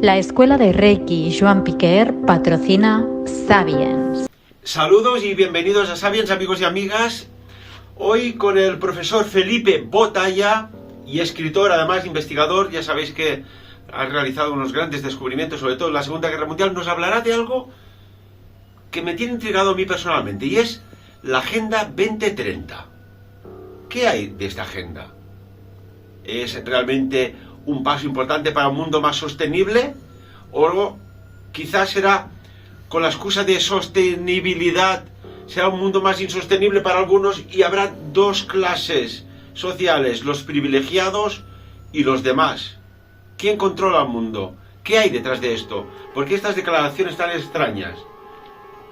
La Escuela de Reiki Joan Piquer patrocina Sapiens. Saludos y bienvenidos a Sapiens, amigos y amigas. Hoy con el profesor Felipe Botalla, y escritor, además investigador. Ya sabéis que ha realizado unos grandes descubrimientos, sobre todo en la Segunda Guerra Mundial. Nos hablará de algo que me tiene intrigado a mí personalmente, y es la Agenda 2030. ¿Qué hay de esta agenda? ¿Es realmente un paso importante para un mundo más sostenible? ¿O quizás será, con la excusa de sostenibilidad, será un mundo más insostenible para algunos y habrá dos clases sociales, los privilegiados y los demás? ¿Quién controla el mundo? ¿Qué hay detrás de esto? ¿Por qué estas declaraciones tan extrañas?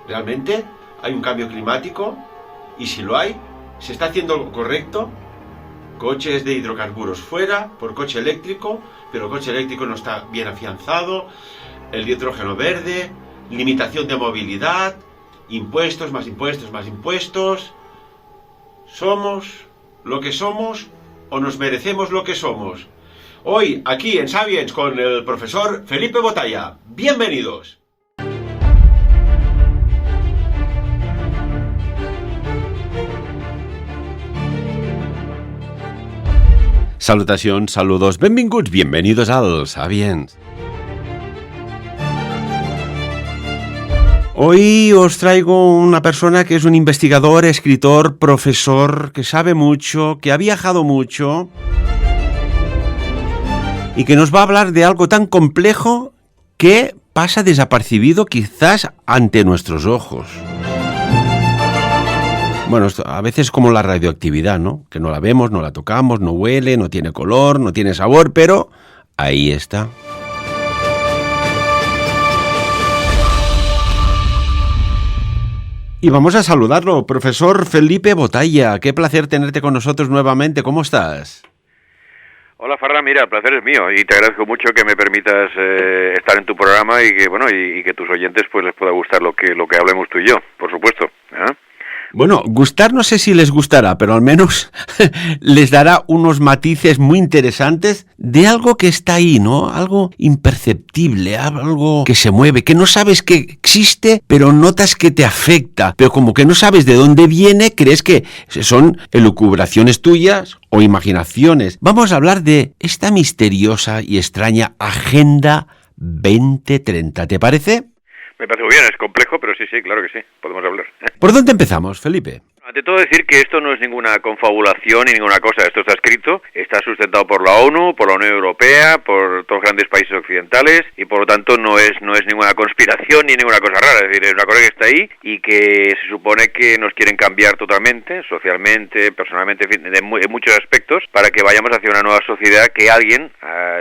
¿Realmente hay un cambio climático? Y si lo hay, ¿se está haciendo lo correcto? Coches de hidrocarburos fuera, por coche eléctrico, pero el coche eléctrico no está bien afianzado. El hidrógeno verde, limitación de movilidad, impuestos, más impuestos, más impuestos. ¿Somos lo que somos o nos merecemos lo que somos? Hoy, aquí en Sapiens, con el profesor Felipe Botalla. ¡Bienvenidos! Salutacions, saludos, benvinguts, bienvenidos al Sapiens. Hoy os traigo una persona que es un investigador, escritor, profesor, que sabe mucho, que ha viajado mucho y que nos va a hablar de algo tan complejo que pasa desapercibido quizás ante nuestros ojos. Bueno, esto a veces es como la radioactividad, ¿no? Que no la vemos, no la tocamos, no huele, no tiene color, no tiene sabor, pero ahí está. Y vamos a saludarlo, profesor Felipe Botalla. Qué placer tenerte con nosotros nuevamente. ¿Cómo estás? Hola, Farra, mira, el placer es mío y te agradezco mucho que me permitas estar en tu programa y que, bueno, y que tus oyentes pues les pueda gustar lo que hablemos tú y yo, por supuesto, ¿eh? Bueno, gustar no sé si les gustará, pero al menos les dará unos matices muy interesantes de algo que está ahí, ¿no? Algo imperceptible, algo que se mueve, que no sabes que existe, pero notas que te afecta. Pero como que no sabes de dónde viene, crees que son elucubraciones tuyas o imaginaciones. Vamos a hablar de esta misteriosa y extraña Agenda 2030, ¿te parece? Me parece muy bien, es complejo, pero sí, claro que sí, podemos hablar. ¿Por dónde empezamos, Felipe? Ante todo decir que esto no es ninguna confabulación ni ninguna cosa, esto está escrito, está sustentado por la ONU, por la Unión Europea, por todos los grandes países occidentales y por lo tanto no es ninguna conspiración ni ninguna cosa rara, es decir, es una cosa que está ahí y que se supone que nos quieren cambiar totalmente, socialmente, personalmente, en fin, en muchos aspectos, para que vayamos hacia una nueva sociedad que alguien,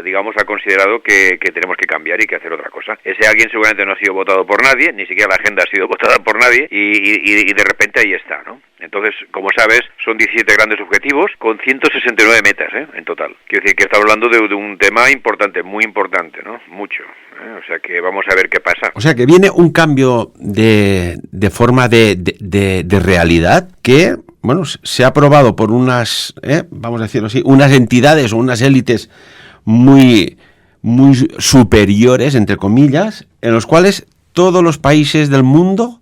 digamos, ha considerado que tenemos que cambiar y que hacer otra cosa. Ese alguien seguramente no ha sido votado por nadie, ni siquiera la agenda ha sido votada por nadie y de repente ahí está, ¿no? Entonces, como sabes, son 17 grandes objetivos con 169 metas, en total. Quiero decir que estamos hablando de un tema importante, muy importante, ¿no? Mucho. O sea que vamos a ver qué pasa. O sea que viene un cambio de forma de realidad que, bueno, se ha aprobado por unas, vamos a decirlo así, unas entidades o unas élites muy superiores, entre comillas, en los cuales todos los países del mundo,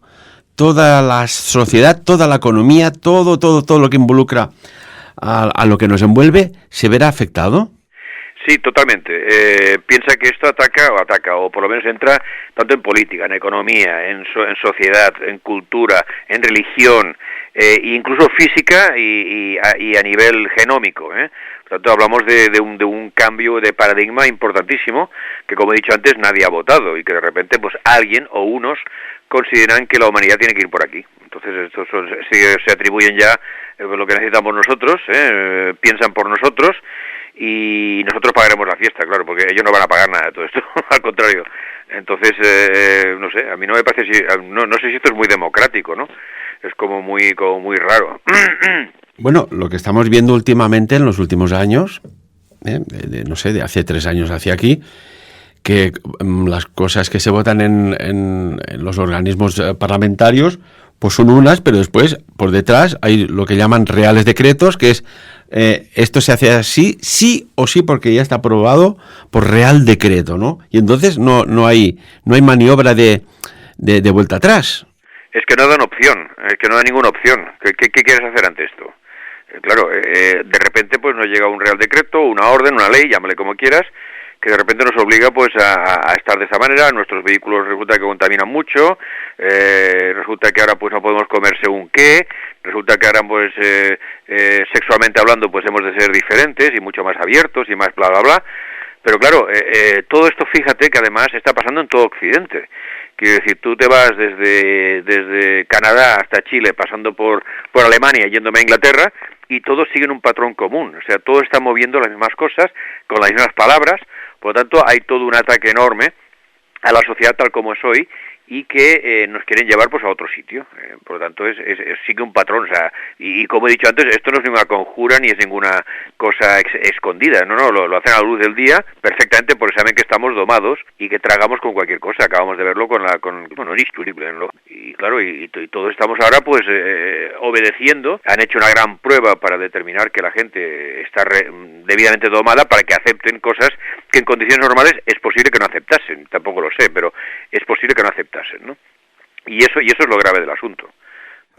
toda la sociedad, toda la economía, todo lo que involucra a lo que nos envuelve, ¿se verá afectado? Sí, totalmente. Piensa que esto ataca, o por lo menos entra tanto en política, en economía, en sociedad, en cultura, en religión, incluso física y a nivel genómico, Por tanto, hablamos de un cambio de paradigma importantísimo que, como he dicho antes, nadie ha votado y que de repente pues alguien o unos consideran que la humanidad tiene que ir por aquí. Entonces, estos se atribuyen ya lo que necesitamos nosotros, piensan por nosotros y nosotros pagaremos la fiesta, claro, porque ellos no van a pagar nada de todo esto, al contrario. Entonces, no sé, a mí no me parece, no sé si esto es muy democrático, ¿no? Es como muy raro. Bueno, lo que estamos viendo últimamente, en los últimos años, no sé, de hace 3 años hacia aquí, que las cosas que se votan en los organismos parlamentarios, pues son unas, pero después, por detrás, hay lo que llaman reales decretos, que es esto se hace así, sí o sí, porque ya está aprobado por Real Decreto, ¿no? Y entonces no hay maniobra de vuelta atrás. Es que no dan opción, es que no da ninguna opción. ¿Qué quieres hacer ante esto? Claro, de repente pues nos llega un Real Decreto, una orden, una ley, llámale como quieras, que de repente nos obliga pues a estar de esa manera. Nuestros vehículos resulta que contaminan mucho, resulta que ahora pues no podemos comer según qué, resulta que ahora pues sexualmente hablando pues hemos de ser diferentes y mucho más abiertos y más bla bla bla. Pero claro, todo esto fíjate que además está pasando en todo Occidente. Quiero decir, tú te vas desde Canadá hasta Chile, pasando por Alemania, yéndome a Inglaterra, y todos siguen un patrón común. O sea, todos están moviendo las mismas cosas, con las mismas palabras. Por lo tanto, hay todo un ataque enorme a la sociedad tal como es hoy, y que nos quieren llevar pues a otro sitio. Por lo tanto, sigue un patrón. O sea, y como he dicho antes, esto no es ninguna conjura ni es ninguna cosa escondida. No, lo hacen a la luz del día perfectamente porque saben que estamos domados y que tragamos con cualquier cosa. Acabamos de verlo con y claro, y todos estamos ahora pues obedeciendo. Han hecho una gran prueba para determinar que la gente está debidamente domada para que acepten cosas que en condiciones normales es posible que no aceptasen. Tampoco lo sé, pero es posible que no aceptasen, ¿no? Y eso es lo grave del asunto.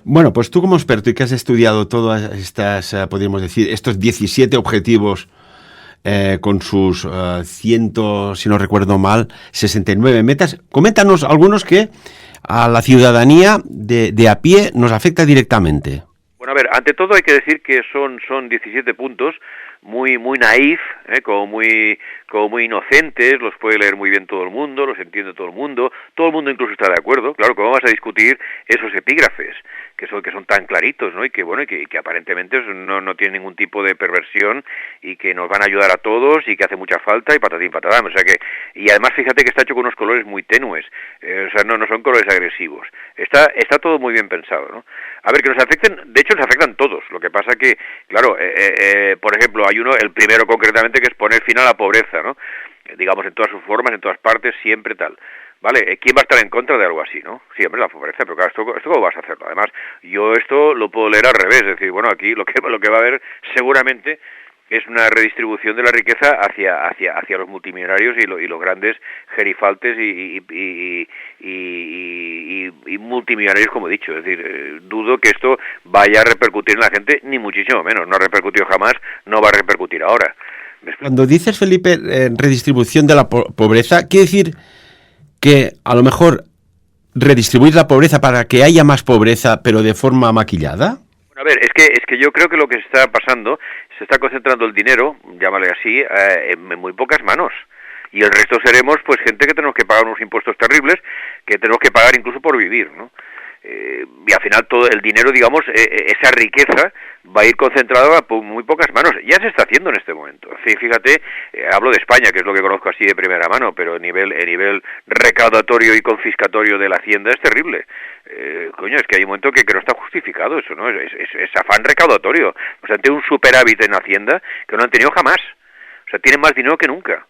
Bueno, pues tú como experto y que has estudiado todas estas, podríamos decir, estos 17 objetivos con sus 100, si no recuerdo mal, 69 metas, coméntanos algunos que a la ciudadanía de a pie nos afecta directamente. Bueno, a ver, ante todo hay que decir que son 17 puntos muy naif, como muy inocentes, los puede leer muy bien todo el mundo, los entiende todo el mundo incluso está de acuerdo. Claro, ¿cómo vas a discutir esos epígrafes que son tan claritos, ¿no? Y que aparentemente no tienen ningún tipo de perversión y que nos van a ayudar a todos y que hace mucha falta y patatín patatán. O sea que, y además fíjate que está hecho con unos colores muy tenues, o sea, no son colores agresivos. Está todo muy bien pensado, ¿no? A ver, que nos afecten, de hecho nos afectan todos. Lo que pasa que, claro, por ejemplo, hay uno, el primero concretamente, que es poner fin a la pobreza, ¿no? Digamos, en todas sus formas, en todas partes, siempre tal. Vale, ¿quién va a estar en contra de algo así, no? Sí, hombre, la pobreza, pero claro, ¿esto cómo vas a hacerlo? Además, yo esto lo puedo leer al revés, es decir, bueno, aquí lo que va a haber seguramente es una redistribución de la riqueza hacia los multimillonarios y los grandes gerifaltes y multimillonarios, como he dicho. Es decir, dudo que esto vaya a repercutir en la gente, ni muchísimo menos. No ha repercutido jamás, no va a repercutir ahora. Cuando dices, Felipe, redistribución de la pobreza, ¿quiere decir que a lo mejor redistribuir la pobreza para que haya más pobreza, pero de forma maquillada? Bueno, a ver, es que yo creo que lo que está pasando, se está concentrando el dinero, llámale así, en muy pocas manos. Y el resto seremos pues gente que tenemos que pagar unos impuestos terribles, que tenemos que pagar incluso por vivir, ¿no? Y al final todo el dinero, digamos, esa riqueza va a ir concentrada por muy pocas manos. Ya se está haciendo en este momento. Sí, fíjate, hablo de España, que es lo que conozco así de primera mano, pero a nivel recaudatorio y confiscatorio de la Hacienda es terrible. Coño, es que hay un momento que no está justificado eso, ¿no? Es afán recaudatorio. O sea, tiene un superávit en Hacienda que no han tenido jamás. O sea, tienen más dinero que nunca.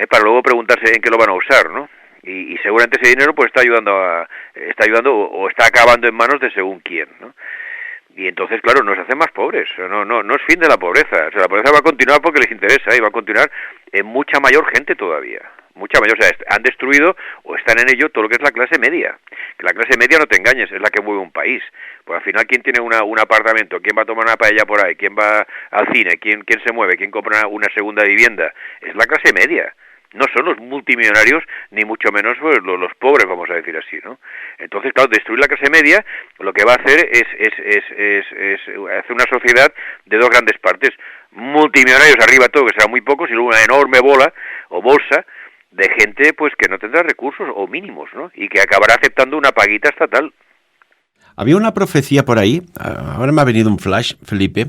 Para luego preguntarse en qué lo van a usar, ¿no? Y seguramente ese dinero pues está ayudando o está acabando en manos de según quién, ¿no? Y entonces, claro, nos hacen más pobres. No es fin de la pobreza. O sea, la pobreza va a continuar porque les interesa y va a continuar en mucha mayor gente todavía. Mucha mayor. O sea, han destruido o están en ello todo lo que es la clase media. Que la clase media, no te engañes, es la que mueve un país. Pues al final, ¿quién tiene un apartamento? ¿Quién va a tomar una paella por ahí? ¿Quién va al cine? ¿Quién se mueve? ¿Quién compra una segunda vivienda? Es la clase media. No son los multimillonarios, ni mucho menos pues, los pobres, vamos a decir así, ¿no? Entonces, claro, destruir la clase media, lo que va a hacer es hacer una sociedad de dos grandes partes. Multimillonarios arriba todo, que será muy pocos, y luego una enorme bola o bolsa de gente pues que no tendrá recursos o mínimos, ¿no? Y que acabará aceptando una paguita estatal. Había una profecía por ahí, ahora me ha venido un flash, Felipe,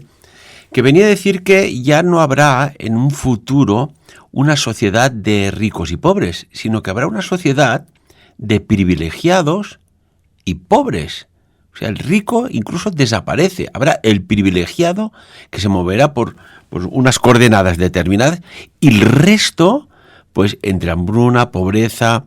que venía a decir que ya no habrá en un futuro una sociedad de ricos y pobres, sino que habrá una sociedad de privilegiados y pobres. O sea, el rico incluso desaparece. Habrá el privilegiado que se moverá por unas coordenadas determinadas y el resto, pues entre hambruna, pobreza,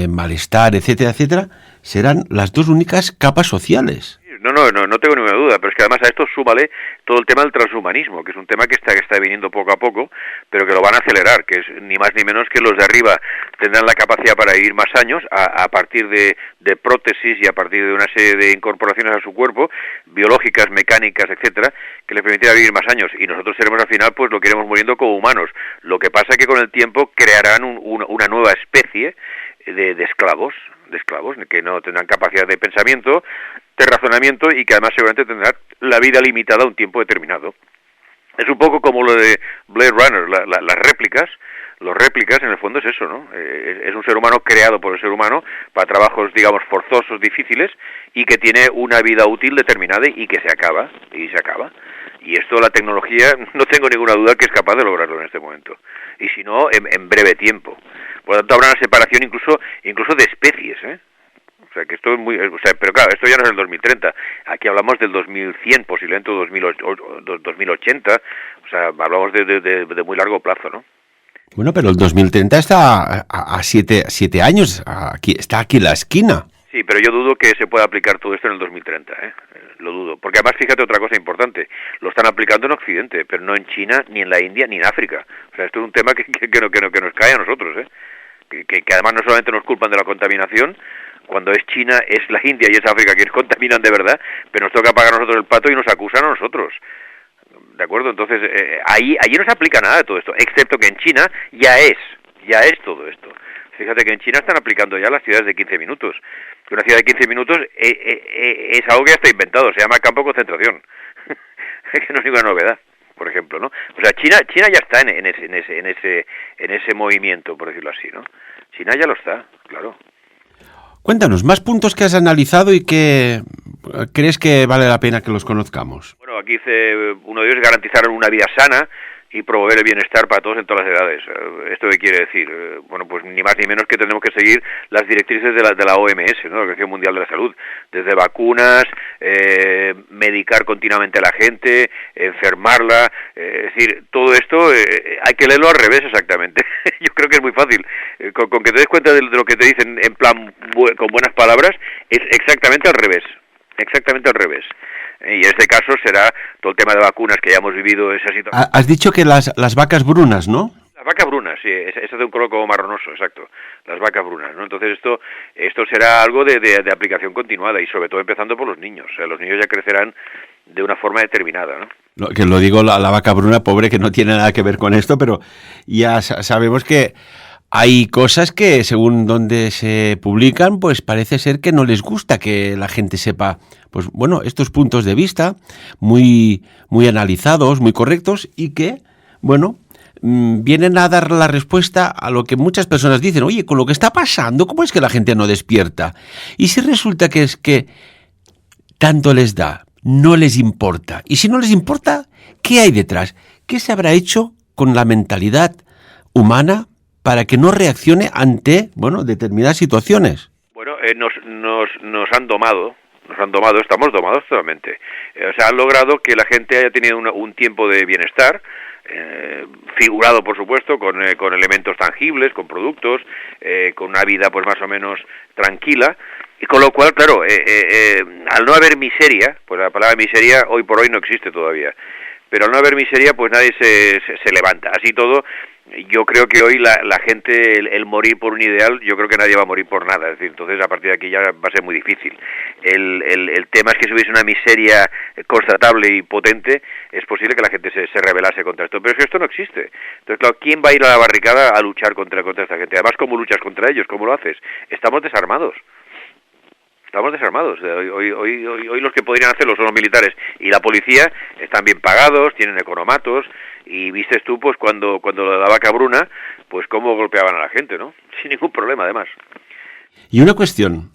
malestar, etcétera, etcétera, serán las dos únicas capas sociales. No tengo ninguna duda, pero es que además a esto súmale todo el tema del transhumanismo, que es un tema que está viniendo poco a poco, pero que lo van a acelerar, que es ni más ni menos que los de arriba tendrán la capacidad para vivir más años a partir de prótesis y a partir de una serie de incorporaciones a su cuerpo, biológicas, mecánicas, etcétera, que les permitirá vivir más años, y nosotros seremos al final, pues lo que iremos muriendo como humanos. Lo que pasa es que con el tiempo crearán una nueva especie de esclavos, que no tendrán capacidad de pensamiento, de razonamiento, y que además seguramente tendrán la vida limitada a un tiempo determinado. Es un poco como lo de Blade Runner, las réplicas. Los réplicas, en el fondo, es eso, ¿no? Es un ser humano creado por el ser humano para trabajos, digamos, forzosos, difíciles, y que tiene una vida útil determinada y que se acaba. Y esto, la tecnología, no tengo ninguna duda que es capaz de lograrlo en este momento. Y si no, en breve tiempo. Por lo tanto, habrá una separación incluso de especies, ¿eh? O sea, que esto es pero claro, esto ya no es el 2030. Aquí hablamos del 2100, posiblemente 2080. O sea, hablamos de muy largo plazo, ¿no? Bueno, pero el 2030 está a 7 años. Está aquí en la esquina. Sí, pero yo dudo que se pueda aplicar todo esto en el 2030, ¿eh? Lo dudo. Porque además, fíjate otra cosa importante. Lo están aplicando en Occidente, pero no en China, ni en la India, ni en África. O sea, esto es un tema que nos cae a nosotros, ¿eh? Que además no solamente nos culpan de la contaminación, cuando es China, es la India y es África quienes contaminan de verdad, pero nos toca pagar nosotros el pato y nos acusan a nosotros. ¿De acuerdo? Entonces, allí no se aplica nada de todo esto, excepto que en China ya es todo esto. Fíjate que en China están aplicando ya las ciudades de 15 minutos. Una ciudad de 15 minutos es algo que ya está inventado, se llama campo de concentración. Que no es ninguna novedad, por ejemplo, ¿no? O sea, China ya está en ese movimiento, por decirlo así, ¿no? China ya lo está, claro. Cuéntanos, más puntos que has analizado y que crees que vale la pena que los conozcamos. Bueno, aquí dice, uno de ellos es garantizar una vida sana y promover el bienestar para todos en todas las edades. ¿Esto qué quiere decir? Bueno, pues ni más ni menos que tenemos que seguir las directrices de la OMS, ¿no? La Organización Mundial de la Salud, desde vacunas, medicar continuamente a la gente, enfermarla, es decir, todo esto hay que leerlo al revés exactamente. Yo creo que es muy fácil. Con que te des cuenta de lo que te dicen en plan con buenas palabras, es exactamente al revés. Y en este caso será todo el tema de vacunas, que ya hemos vivido esa situación. Has dicho que las vacas brunas, ¿no? Las vacas brunas, sí, esa de un color como marronoso, exacto, las vacas brunas, ¿no? Entonces esto será algo de aplicación continuada, y sobre todo empezando por los niños. O sea, los niños ya crecerán de una forma determinada, ¿no? Que lo digo, la vaca bruna, pobre, que no tiene nada que ver con esto, pero ya sabemos que hay cosas que, según donde se publican, pues parece ser que no les gusta que la gente sepa, pues bueno, estos puntos de vista muy analizados, muy correctos, y que, bueno, vienen a dar la respuesta a lo que muchas personas dicen. Oye, con lo que está pasando, ¿cómo es que la gente no despierta? Y si resulta que es que tanto les da, no les importa. Y si no les importa, ¿qué hay detrás? ¿Qué se habrá hecho con la mentalidad humana para que no reaccione ante, bueno, determinadas situaciones? Bueno, nos han domado, estamos domados totalmente. O sea, han logrado que la gente haya tenido un tiempo de bienestar, figurado, por supuesto, con elementos tangibles, con productos, con una vida pues más o menos tranquila, y con lo cual, claro, al no haber miseria, pues la palabra miseria hoy por hoy no existe todavía, pero al no haber miseria, pues nadie se levanta. Así todo, yo creo que hoy la gente, el morir por un ideal, yo creo que nadie va a morir por nada. Es decir, entonces a partir de aquí ya va a ser muy difícil. El tema es que si hubiese una miseria constatable y potente, es posible que la gente se rebelase contra esto. Pero es que esto no existe. Entonces, claro, ¿quién va a ir a la barricada a luchar contra esta gente? Además, ¿cómo luchas contra ellos? ¿Cómo lo haces? Estamos desarmados. Hoy los que podrían hacerlo son los militares y la policía, están bien pagados, tienen economatos, y vistes tú, pues cuando la vaca bruna, pues cómo golpeaban a la gente, ¿no? Sin ningún problema, además. Y una cuestión.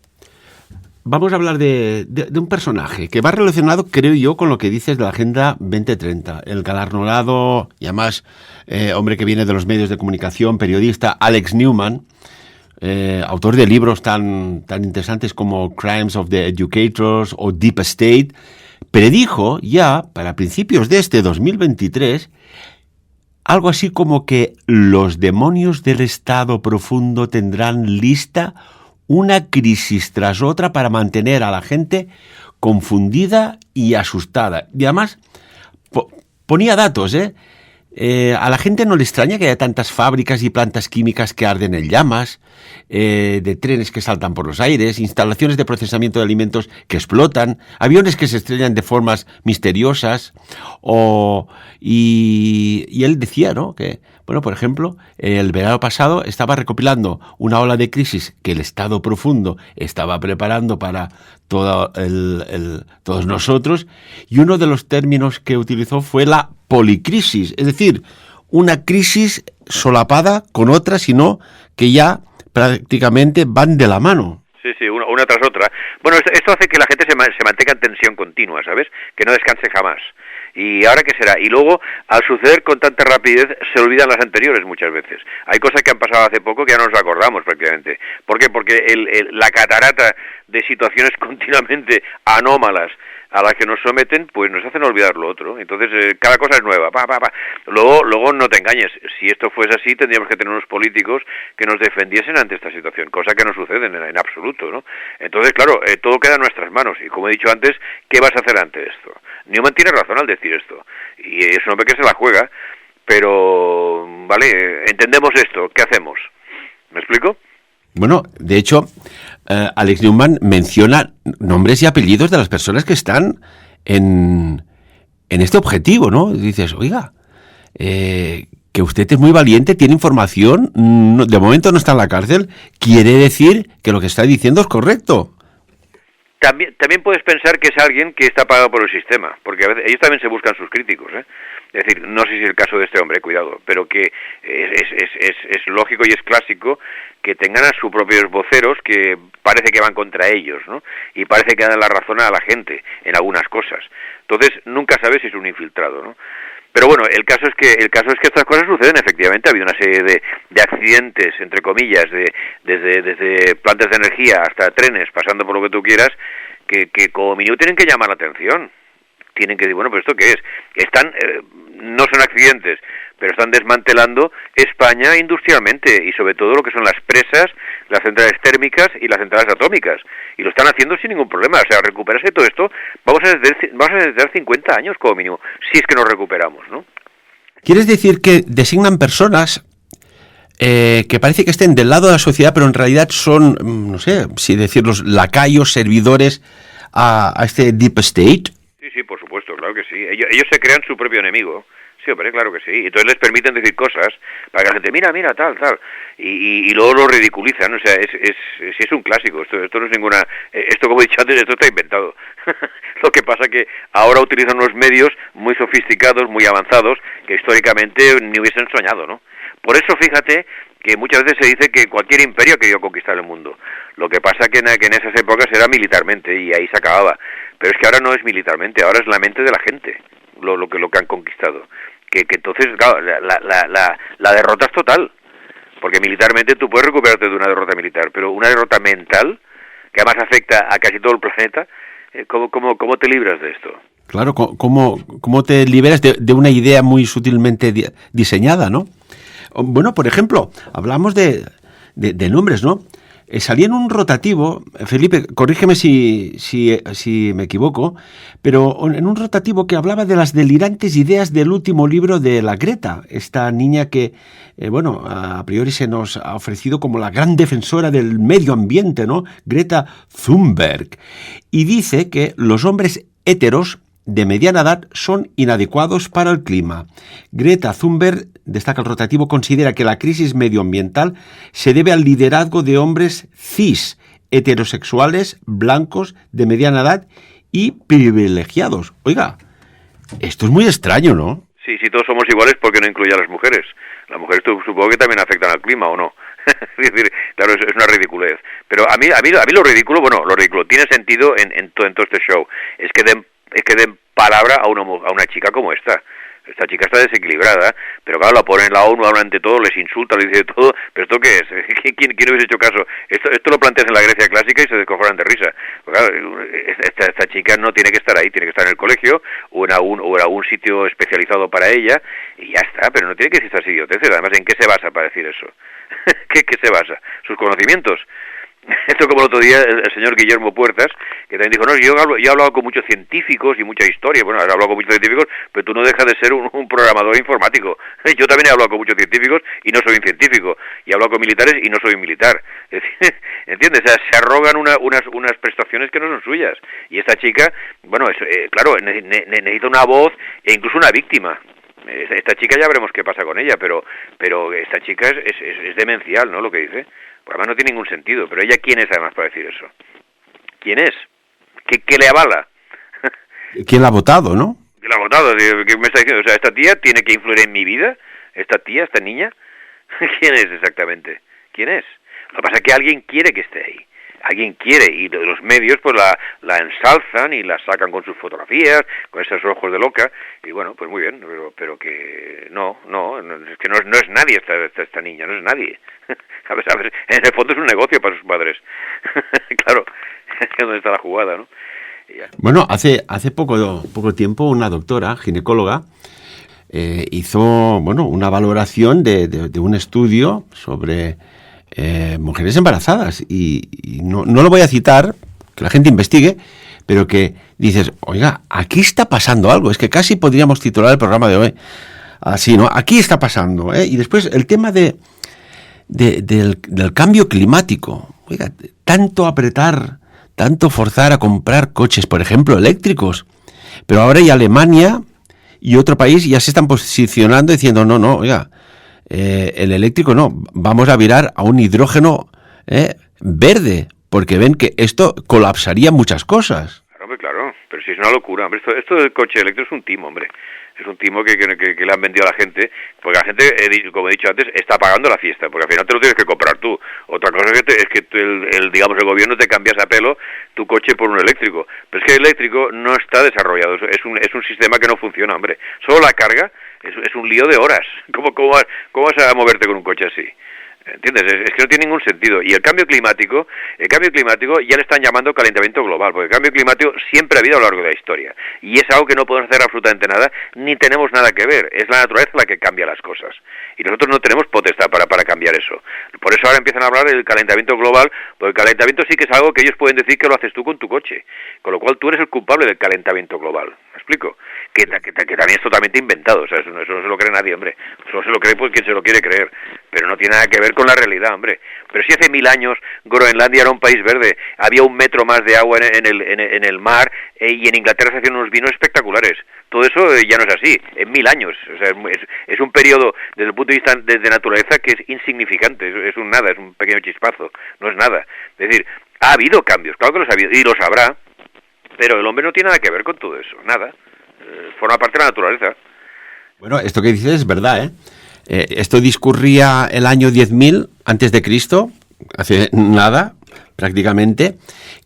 Vamos a hablar de un personaje que va relacionado, creo yo, con lo que dices de la Agenda 2030. El galardonado y además hombre que viene de los medios de comunicación, periodista, Alex Newman, autor de libros tan interesantes como Crimes of the Educators o Deep State, predijo ya para principios de este 2023 algo así como que los demonios del Estado profundo tendrán lista una crisis tras otra para mantener a la gente confundida y asustada. Y además ponía datos, a la gente no le extraña que haya tantas fábricas y plantas químicas que arden en llamas, de trenes que saltan por los aires, instalaciones de procesamiento de alimentos que explotan, aviones que se estrellan de formas misteriosas, y él decía, ¿no?, que, bueno, por ejemplo, el verano pasado estaba recopilando una ola de crisis que el Estado profundo estaba preparando para todos nosotros, y uno de los términos que utilizó fue la policrisis, es decir, una crisis solapada con otra, sino que ya prácticamente van de la mano. Sí, una tras otra. Bueno, esto hace que la gente se mantenga en tensión continua, ¿sabes? Que no descanse jamás. ¿Y ahora qué será? Y luego, al suceder con tanta rapidez, se olvidan las anteriores muchas veces. Hay cosas que han pasado hace poco que ya no nos acordamos prácticamente. ¿Por qué? Porque la catarata de situaciones continuamente anómalas a las que nos someten, pues nos hacen olvidar lo otro. Entonces, cada cosa es nueva. Luego no te engañes. Si esto fuese así, tendríamos que tener unos políticos que nos defendiesen ante esta situación, cosa que no sucede en absoluto, ¿no? Entonces, claro, todo queda en nuestras manos. Y como he dicho antes, ¿qué vas a hacer ante esto? Newman tiene razón al decir esto. Y es un hombre que se la juega. Pero, vale, entendemos esto. ¿Qué hacemos? ¿Me explico? Bueno, de hecho, Alex Newman menciona nombres y apellidos de las personas que están en este objetivo, ¿no? Dices, oiga, que usted es muy valiente, tiene información, de momento no está en la cárcel, quiere decir que lo que está diciendo es correcto. También puedes pensar que es alguien que está pagado por el sistema, porque a veces ellos también se buscan sus críticos, ¿eh? Es decir, no sé si es el caso de este hombre, cuidado, pero que es lógico y es clásico que tengan a sus propios voceros que parece que van contra ellos, ¿no? Y parece que dan la razón a la gente en algunas cosas. Entonces, nunca sabes si es un infiltrado, ¿no? Pero bueno, el caso es que estas cosas suceden efectivamente. Ha habido una serie de accidentes, entre comillas, desde plantas de energía hasta trenes, pasando por lo que tú quieras, que como mínimo tienen que llamar la atención. Tienen que decir, bueno, ¿pero esto qué es? No son accidentes, pero están desmantelando España industrialmente y sobre todo lo que son las presas, las centrales térmicas y las centrales atómicas. Y lo están haciendo sin ningún problema. O sea, recuperarse todo esto, vamos a necesitar 50 años como mínimo, si es que nos recuperamos, ¿no? ¿Quieres decir que designan personas que parece que estén del lado de la sociedad, pero en realidad son, no sé, si decirlos, lacayos, servidores a este Deep State? Sí, por supuesto, claro que sí. Ellos se crean su propio enemigo. Sí, hombre, claro que sí. Entonces les permiten decir cosas para que la gente, mira, tal. Y luego lo ridiculizan. O sea, es un clásico. Esto no es ninguna... Esto, como he dicho antes, esto está inventado. Lo que pasa que ahora utilizan unos medios muy sofisticados, muy avanzados, que históricamente ni hubiesen soñado, ¿no? Por eso, fíjate que muchas veces se dice que cualquier imperio ha querido conquistar el mundo. Lo que pasa que en esas épocas era militarmente y ahí se acababa. Pero es que ahora no es militarmente, ahora es la mente de la gente lo que han conquistado. Que entonces, claro, la derrota es total. Porque militarmente tú puedes recuperarte de una derrota militar, pero una derrota mental, que además afecta a casi todo el planeta, ¿cómo te libras de esto? Claro, ¿cómo te liberas de una idea muy sutilmente diseñada, ¿no? Bueno, por ejemplo, hablamos de nombres, ¿no? Salía en un rotativo, Felipe, corrígeme si me equivoco, pero en un rotativo que hablaba de las delirantes ideas del último libro de la Greta, esta niña que, a priori se nos ha ofrecido como la gran defensora del medio ambiente, ¿no? Greta Thunberg. Y dice que los hombres héteros de mediana edad son inadecuados para el clima. Greta Thunberg, destaca el rotativo, considera que la crisis medioambiental se debe al liderazgo de hombres cis, heterosexuales, blancos, de mediana edad y privilegiados. Oiga, esto es muy extraño, ¿no? Sí, si todos somos iguales, ¿por qué no incluye a las mujeres? Las mujeres supongo que también afectan al clima, ¿o no? Es decir, claro, es una ridiculez. Pero a mí lo ridículo, lo ridículo tiene sentido en todo este show. Es que den palabra a una chica como esta. Esta chica está desequilibrada, pero claro, la ponen en la ONU, hablan ante todo, les insulta, les dice todo, pero ¿esto qué es? ¿Quién hubiese hecho caso? Esto lo planteas en la Grecia clásica y se descojonan de risa. Pues claro, esta chica no tiene que estar ahí, tiene que estar en el colegio o en algún sitio especializado para ella y ya está, pero no tiene que decir estas idioteces. Además, ¿en qué se basa para decir eso? ¿Qué se basa? ¿Sus conocimientos? Esto como el otro día el señor Guillermo Puertas, que también dijo, no, yo he hablado con muchos científicos y mucha historia. Bueno, has hablado con muchos científicos, pero tú no dejas de ser un programador informático. Yo también he hablado con muchos científicos y no soy un científico. Y he hablado con militares y no soy un militar. Es decir, ¿entiendes? O sea, se arrogan unas prestaciones que no son suyas. Y esta chica, bueno, claro, necesita una voz e incluso una víctima. Esta chica ya veremos qué pasa con ella, pero esta chica es demencial, ¿no? Lo que dice. Pues además no tiene ningún sentido, pero ella, ¿quién es además para decir eso? ¿Quién es? ¿Qué le avala? ¿Quién la ha votado, no? ¿Quién la ha votado? ¿Qué me está diciendo? O sea, ¿esta tía tiene que influir en mi vida? ¿Esta tía, esta niña? ¿Quién es exactamente? ¿Quién es? Lo que pasa es que alguien quiere que esté ahí. Alguien quiere, y los medios pues la ensalzan y la sacan con sus fotografías, con esos ojos de loca, y bueno, pues muy bien, pero que no, es que no es nadie esta niña, no es nadie. A ver, en el fondo es un negocio para sus padres. Claro, ¿dónde está la jugada, no? Bueno, hace poco tiempo una doctora, ginecóloga, hizo, bueno, una valoración de un estudio sobre mujeres embarazadas y no lo voy a citar, que la gente investigue, pero que dices, oiga, aquí está pasando algo, es que casi podríamos titular el programa de hoy así, ¿no? Aquí está pasando, ¿eh? Y después el tema del cambio climático, oiga, tanto apretar, tanto forzar a comprar coches, por ejemplo, eléctricos, pero ahora y Alemania y otro país ya se están posicionando diciendo, no, oiga, el eléctrico no, vamos a virar a un hidrógeno verde, porque ven que esto colapsaría muchas cosas. Claro, pero si es una locura, hombre, esto del coche eléctrico es un timo, hombre. Es un timo que le han vendido a la gente, porque la gente, como he dicho antes, está pagando la fiesta, porque al final te lo tienes que comprar tú. Otra cosa es que el gobierno te cambias a pelo tu coche por un eléctrico. Pero es que el eléctrico no está desarrollado, es un sistema que no funciona, hombre. Solo la carga es un lío de horas. ¿Cómo vas a moverte con un coche así? ¿Entiendes? Es que no tiene ningún sentido. Y el cambio climático ya le están llamando calentamiento global, porque el cambio climático siempre ha habido a lo largo de la historia. Y es algo que no podemos hacer absolutamente nada, ni tenemos nada que ver. Es la naturaleza la que cambia las cosas. Y nosotros no tenemos potestad para cambiar eso. Por eso ahora empiezan a hablar del calentamiento global, porque el calentamiento sí que es algo que ellos pueden decir que lo haces tú con tu coche. Con lo cual tú eres el culpable del calentamiento global. ¿Me explico? Que también es totalmente inventado. O sea, eso no se lo cree nadie, hombre. Solo se lo cree pues quien se lo quiere creer. Pero no tiene nada que ver con la realidad, hombre. Pero si hace 1000 años Groenlandia era un país verde, había 1 metro más de agua en el mar, y en Inglaterra se hacían unos vinos espectaculares. Todo eso ya no es así, en 1000 años. O sea, es un periodo desde el punto de vista de naturaleza que es insignificante, es un nada, es un pequeño chispazo, no es nada. Es decir, ha habido cambios, claro que los ha habido, y los habrá, pero el hombre no tiene nada que ver con todo eso, nada. Forma parte de la naturaleza. Bueno, esto que dices es verdad, ¿eh? Esto discurría el año 10.000 antes de Cristo, hace nada, prácticamente,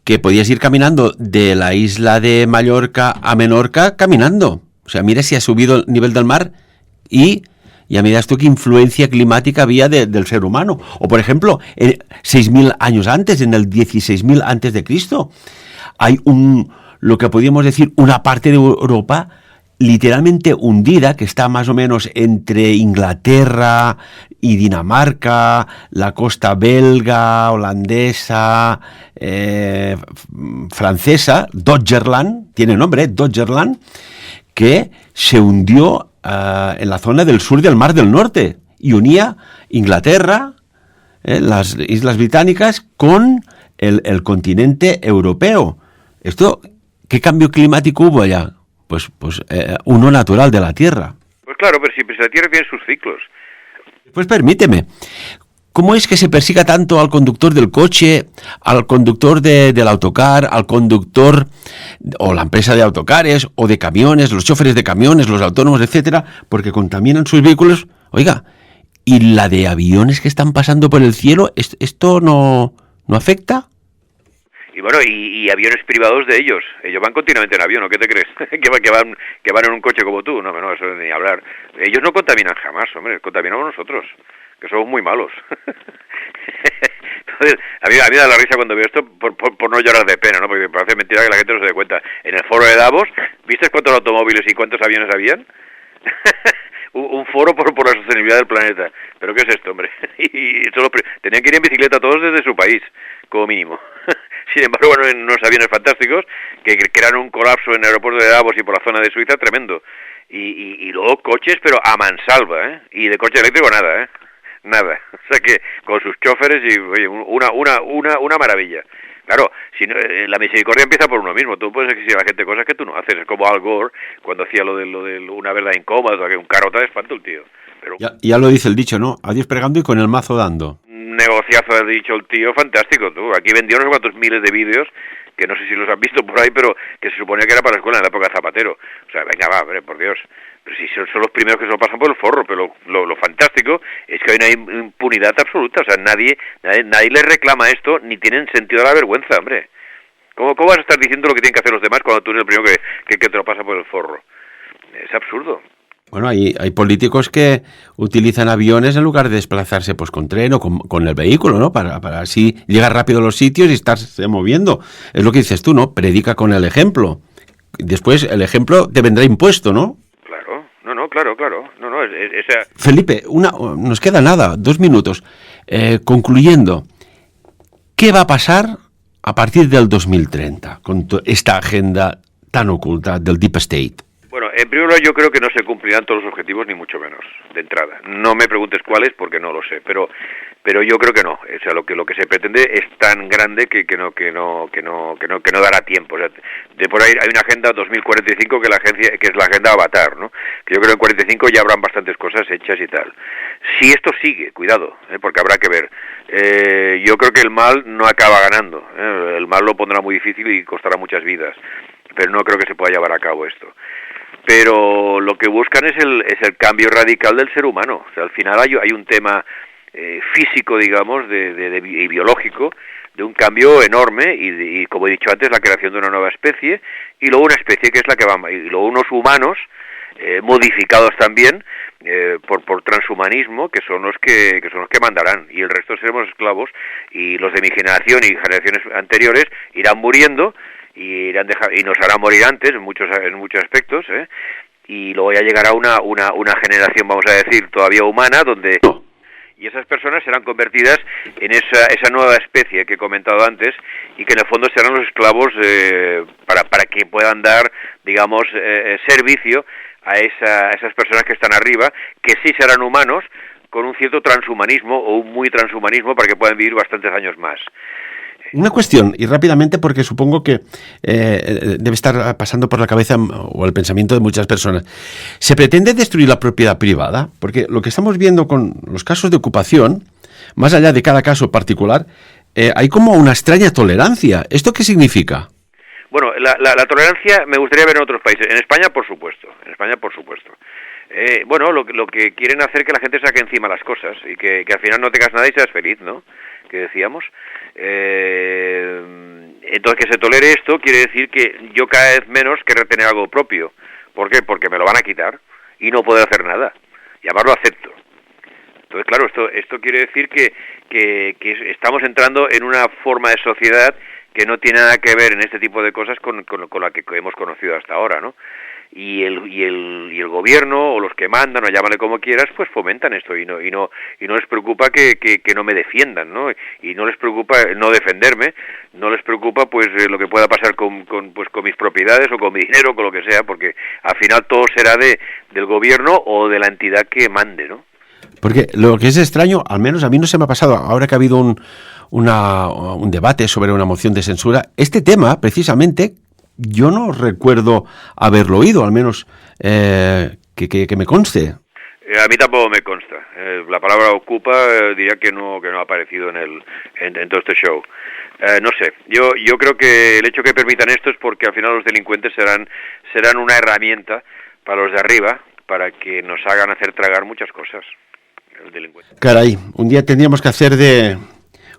que podías ir caminando de la isla de Mallorca a Menorca caminando. O sea, mira si ha subido el nivel del mar y ya miras tú qué influencia climática había del ser humano. O, por ejemplo, 6.000 años antes, en el 16.000 antes de Cristo, hay lo que podríamos decir, una parte de Europa literalmente hundida, que está más o menos entre Inglaterra y Dinamarca, la costa belga, holandesa, francesa, Doggerland, tiene nombre, Doggerland, que se hundió en la zona del sur del Mar del Norte y unía Inglaterra, las Islas Británicas, con el continente europeo. Esto, ¿qué cambio climático hubo allá? Pues uno natural de la Tierra. Pues claro, pero si la Tierra tiene sus ciclos. Pues permíteme, ¿cómo es que se persiga tanto al conductor del coche, al conductor del autocar, al conductor o la empresa de autocares o de camiones, los choferes de camiones, los autónomos, etcétera, porque contaminan sus vehículos? Oiga, ¿y la de aviones que están pasando por el cielo, esto no afecta? Y bueno, y aviones privados de ellos van continuamente en avión, ¿o qué te crees? que van en un coche como tú, no, eso ni hablar. Ellos no contaminan jamás, hombre, contaminamos nosotros, que somos muy malos. Entonces, a mí me da la risa cuando veo esto por no llorar de pena, ¿no? Porque parece mentira que la gente no se dé cuenta. En el foro de Davos, ¿viste cuántos automóviles y cuántos aviones habían? Un foro por la sostenibilidad del planeta. ¿Pero qué es esto, hombre? Y tenían que ir en bicicleta todos desde su país. como mínimo. Sin embargo, bueno, en unos aviones fantásticos que crearon un colapso en el aeropuerto de Davos y por la zona de Suiza tremendo. Y luego coches, pero a mansalva, ¿eh? Y de coche eléctrico nada, ¿eh? Nada. O sea que con sus choferes y oye, una maravilla. Claro, si no, la misericordia empieza por uno mismo. Tú puedes exigir a la gente cosas que tú no haces. Es como Al Gore cuando hacía lo de una verdad incómoda, que un carrota de espanto el tío. Pero ya lo dice el dicho, ¿no? A Dios pregando y con el mazo dando. Negociazo ha dicho el tío, fantástico. Tú, aquí vendió no sé cuántos miles de vídeos, que no sé si los han visto por ahí, pero que se suponía que era para la escuela en la época de Zapatero. O sea, venga, va, hombre, por Dios. Pero si son los primeros que se lo pasan por el forro, pero lo fantástico es que hay una impunidad absoluta. O sea, nadie les reclama esto, ni tienen sentido de la vergüenza, hombre. ¿Cómo vas a estar diciendo lo que tienen que hacer los demás cuando tú eres el primero que te lo pasa por el forro? Es absurdo. Bueno, hay políticos que utilizan aviones en lugar de desplazarse pues con tren o con el vehículo, ¿no? Para así llegar rápido a los sitios y estarse moviendo. Es lo que dices tú, ¿no? Predica con el ejemplo. Después el ejemplo te vendrá impuesto, ¿no? Claro. Claro. No, esa... Felipe, nos queda nada, 2 minutos. Concluyendo, ¿qué va a pasar a partir del 2030 con esta agenda tan oculta del Deep State? Bueno, en primer lugar yo creo que no se cumplirán todos los objetivos ni mucho menos, de entrada. No me preguntes cuáles porque no lo sé, pero yo creo que no. O sea, lo que se pretende es tan grande que no dará tiempo. O sea, de por ahí hay una agenda 2045 que es la agenda Avatar, ¿no? Que yo creo que en 45 ya habrán bastantes cosas hechas y tal. Si esto sigue, cuidado, porque habrá que ver. Yo creo que el mal no acaba ganando. El mal lo pondrá muy difícil y costará muchas vidas, pero no creo que se pueda llevar a cabo esto. Pero lo que buscan es el cambio radical del ser humano. O sea, al final hay un tema físico, digamos, y biológico, de un cambio enorme y, como he dicho antes, la creación de una nueva especie, y luego una especie que es la que va, y luego unos humanos modificados también por transhumanismo, que son los que mandarán, y el resto seremos esclavos, y los de mi generación y generaciones anteriores irán muriendo, y nos hará morir antes en muchos aspectos, y luego ya llegará una generación, vamos a decir, todavía humana, donde y esas personas serán convertidas en esa nueva especie que he comentado antes, y que en el fondo serán los esclavos para que puedan dar, digamos, servicio a esas personas que están arriba, que sí serán humanos, con un cierto transhumanismo o un muy transhumanismo para que puedan vivir bastantes años más. Una cuestión, y rápidamente, porque supongo que debe estar pasando por la cabeza o el pensamiento de muchas personas. ¿Se pretende destruir la propiedad privada? Porque lo que estamos viendo con los casos de ocupación, más allá de cada caso particular, hay como una extraña tolerancia. ¿Esto qué significa? Bueno, la tolerancia me gustaría ver en otros países. En España, por supuesto. Bueno, lo que quieren hacer que la gente saque encima las cosas y que al final no tengas nada y seas feliz, ¿no? Que decíamos. Entonces, que se tolere esto quiere decir que yo cada vez menos que retener algo propio. ¿Por qué? Porque me lo van a quitar y no poder hacer nada. Y además lo acepto. Entonces, claro, esto quiere decir que estamos entrando en una forma de sociedad que no tiene nada que ver en este tipo de cosas con la que hemos conocido hasta ahora, ¿no? Y el gobierno o los que mandan, o llámale como quieras, pues fomentan esto y no les preocupa que no me defiendan, ¿no? Y no les preocupa no defenderme, no les preocupa pues lo que pueda pasar con mis propiedades o con mi dinero, con lo que sea, porque al final todo será del gobierno o de la entidad que mande, ¿no? Porque lo que es extraño, al menos a mí no se me ha pasado, ahora que ha habido un debate sobre una moción de censura, este tema, precisamente, yo no recuerdo haberlo oído, al menos que me conste. A mí tampoco me consta. La palabra ocupa diría que no ha aparecido en todo este show. No sé. Yo creo que el hecho que permitan esto es porque al final los delincuentes serán una herramienta para los de arriba, para que nos hagan hacer tragar muchas cosas. El delincuente. Caray, un día tendríamos que hacer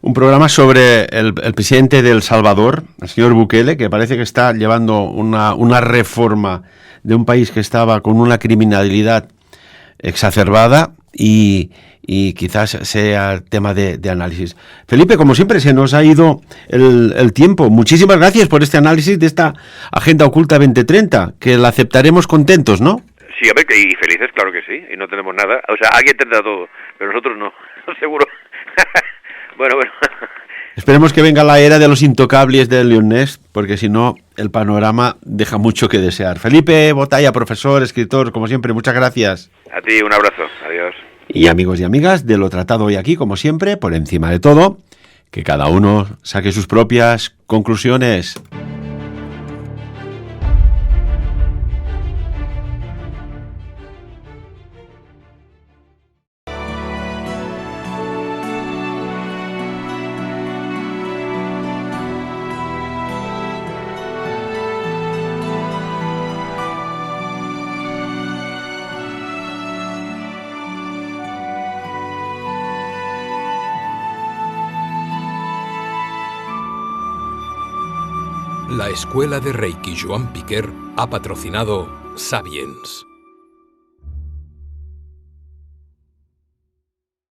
un programa sobre el presidente de El Salvador, el señor Bukele, que parece que está llevando una reforma de un país que estaba con una criminalidad exacerbada y quizás sea tema de análisis. Felipe, como siempre, se nos ha ido el tiempo. Muchísimas gracias por este análisis de esta Agenda Oculta 2030, que la aceptaremos contentos, ¿no? Sí, a ver, y felices, claro que sí, y no tenemos nada. O sea, alguien tendrá todo, pero nosotros no, seguro. Bueno. Esperemos que venga la era de los intocables del Lyonnais, porque si no, el panorama deja mucho que desear. Felipe Botalla, profesor, escritor, como siempre, muchas gracias. A ti, un abrazo. Adiós. Y amigos y amigas, de lo tratado hoy aquí, como siempre, por encima de todo, que cada uno saque sus propias conclusiones. La Escuela de Reiki Joan Piquer ha patrocinado Sapiens.